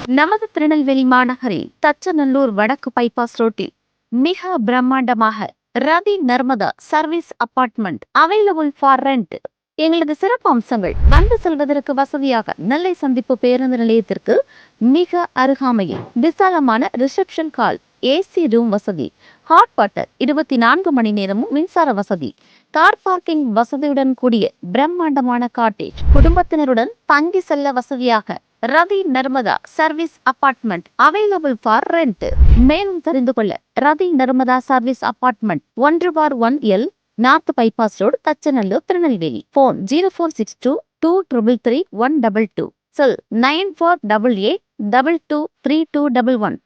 நமது திருநெல்வேலி மாநகரில் தச்சநல்லூர் வடக்கு பைபாஸ் ரோட்டில் மிக பிரம்மாண்டமாக ரதி Narmada service apartment available for rent. எங்களது சிறப்பு அம்சங்கள்: வந்து செல்வதற்கு வசதியாக நெல்லை சந்திப்பு பேருந்து நிலையத்திற்கு மிக அருகாமையில் விசாலமான ரிசப்ஷன் ஹால், ஏசி ரூம் வசதி, ஹாட் வாட்டர் 24 மணி நேரமும் மின்சார வசதி, கார் பார்க்கிங் வசதியுடன் கூடிய பிரம்மாண்டமான காட்டேஜ், குடும்பத்தினருடன் தங்கி செல்ல வசதியாக ரதி Narmada service apartment available for rent. மேலும் தெரிந்து கொள்ள ரதி Narmada service apartment 1/1L north bypass road, Thachanallur, Tirunelveli. Phone 0462 233 122. செல் 9488 223211.